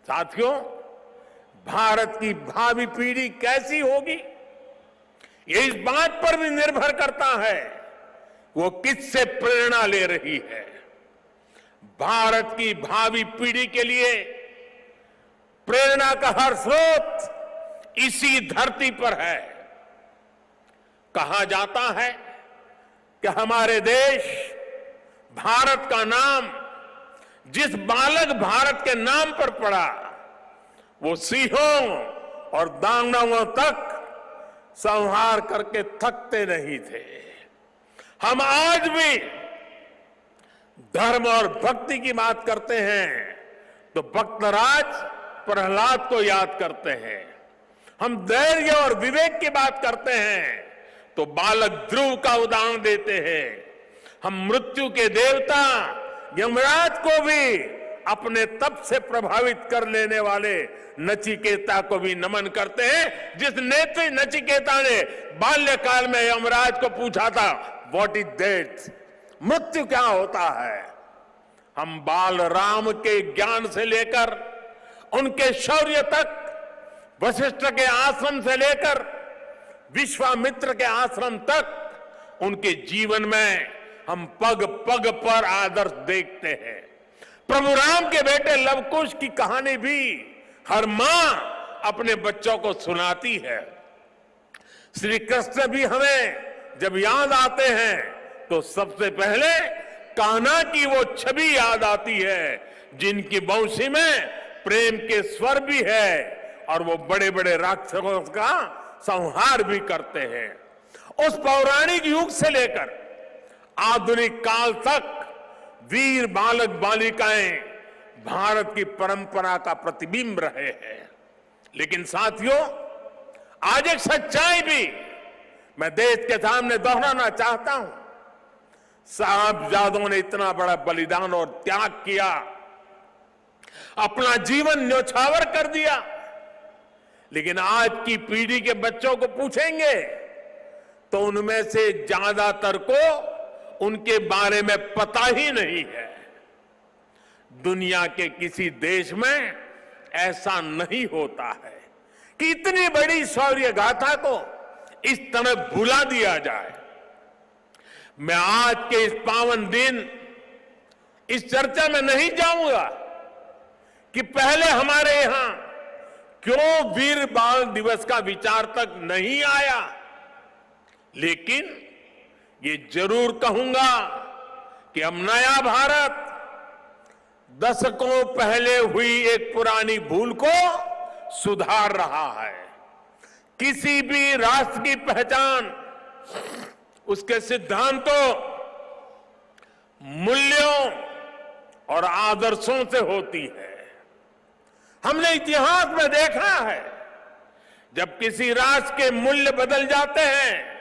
साथियों, भारत की भावी पीढ़ी कैसी होगी, ये इस बात पर भी निर्भर करता है वो किससे प्रेरणा ले रही है। भारत की भावी पीढ़ी के लिए प्रेरणा का हर स्रोत इसी धरती पर है। कहा जाता है कि हमारे देश भारत का नाम जिस बालक भारत के नाम पर पड़ा, वो सिंहों और दानवों तक संहार करके थकते नहीं थे। हम आज भी धर्म और भक्ति की बात करते हैं तो भक्तराज प्रहलाद को याद करते हैं। हम धैर्य और विवेक की बात करते हैं तो बालक ध्रुव का उदाहरण देते हैं। हम मृत्यु के देवता यमराज को भी अपने तप से प्रभावित कर लेने वाले नचिकेता को भी नमन करते हैं, जिस नेत्री नचिकेता ने बाल्यकाल में यमराज को पूछा था, व्हाट इज डेथ, मृत्यु क्या होता है। हम बाल राम के ज्ञान से लेकर उनके शौर्य तक, वशिष्ठ के आश्रम से लेकर विश्वामित्र के आश्रम तक, उनके जीवन में हम पग पग पर आदर्श देखते हैं। प्रभु राम के बेटे लवकुश की कहानी भी हर मां अपने बच्चों को सुनाती है। श्री कृष्ण भी हमें जब याद आते हैं तो सबसे पहले कान्हा की वो छवि याद आती है, जिनकी बंशी में प्रेम के स्वर भी है और वो बड़े बड़े राक्षसों का संहार भी करते हैं। उस पौराणिक युग से लेकर आधुनिक काल तक वीर बालक बालिकाएं भारत की परंपरा का प्रतिबिंब रहे हैं। लेकिन साथियों, आज एक सच्चाई भी मैं देश के सामने दोहराना चाहता हूं। साहबजादों ने इतना बड़ा बलिदान और त्याग किया, अपना जीवन न्योछावर कर दिया, लेकिन आज की पीढ़ी के बच्चों को पूछेंगे तो उनमें से ज्यादातर को उनके बारे में पता ही नहीं है। दुनिया के किसी देश में ऐसा नहीं होता है कि इतनी बड़ी शौर्य गाथा को इस तरह भुला दिया जाए। मैं आज के इस पावन दिन इस चर्चा में नहीं जाऊंगा कि पहले हमारे यहां क्यों वीर बाल दिवस का विचार तक नहीं आया, लेकिन ये जरूर कहूंगा कि हम नया भारत दशकों पहले हुई एक पुरानी भूल को सुधार रहा है। किसी भी राष्ट्र की पहचान उसके सिद्धांतों, मूल्यों और आदर्शों से होती है। हमने इतिहास में देखा है, जब किसी राष्ट्र के मूल्य बदल जाते हैं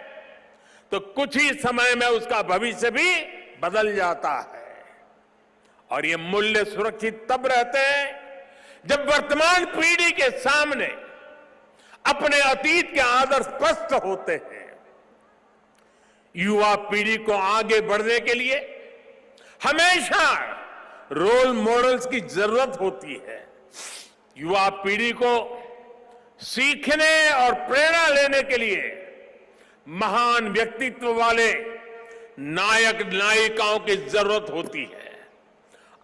तो कुछ ही समय में उसका भविष्य भी बदल जाता है। और ये मूल्य सुरक्षित तब रहते हैं जब वर्तमान पीढ़ी के सामने अपने अतीत के आदर्श स्पष्ट होते हैं। युवा पीढ़ी को आगे बढ़ने के लिए हमेशा रोल मॉडल्स की जरूरत होती है। युवा पीढ़ी को सीखने और प्रेरणा लेने के लिए महान व्यक्तित्व वाले नायक नायिकाओं की जरूरत होती है।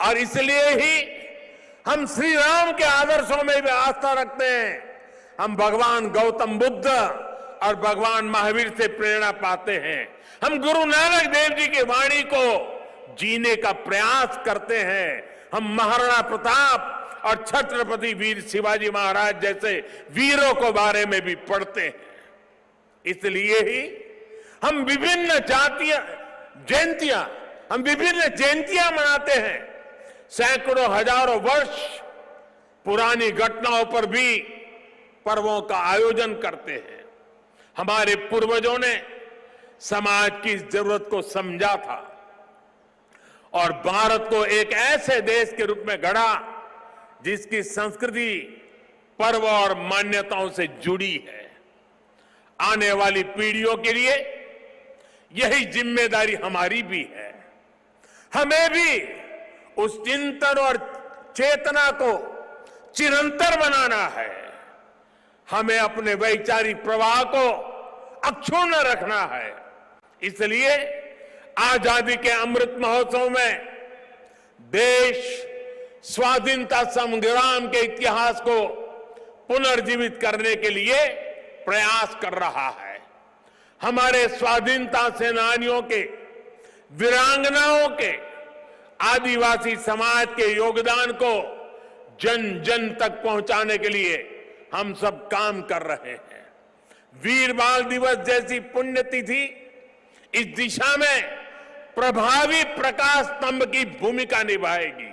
और इसलिए ही हम श्री राम के आदर्शों में भी आस्था रखते हैं। हम भगवान गौतम बुद्ध और भगवान महावीर से प्रेरणा पाते हैं। हम गुरु नानक देव जी की वाणी को जीने का प्रयास करते हैं। हम महाराणा प्रताप और छत्रपति वीर शिवाजी महाराज जैसे वीरों के बारे में भी पढ़ते हैं। इसलिए ही हम विभिन्न जयंतियां मनाते हैं। सैकड़ों हजारों वर्ष पुरानी घटनाओं पर भी पर्वों का आयोजन करते हैं। हमारे पूर्वजों ने समाज की जरूरत को समझा था और भारत को एक ऐसे देश के रूप में गढ़ा जिसकी संस्कृति पर्व और मान्यताओं से जुड़ी है। आने वाली पीढ़ियों के लिए यही जिम्मेदारी हमारी भी है। हमें भी उस चिंतन और चेतना को चिरंतर बनाना है। हमें अपने वैचारिक प्रवाह को अक्षुण्ण रखना है। इसलिए आजादी के अमृत महोत्सव में देश स्वाधीनता संग्राम के इतिहास को पुनर्जीवित करने के लिए प्रयास कर रहा है। हमारे स्वाधीनता सेनानियों के, वीरांगनाओं के, आदिवासी समाज के योगदान को जन जन तक पहुंचाने के लिए हम सब काम कर रहे हैं। वीर बाल दिवस जैसी पुण्यतिथि इस दिशा में प्रभावी प्रकाश स्तंभ की भूमिका निभाएगी।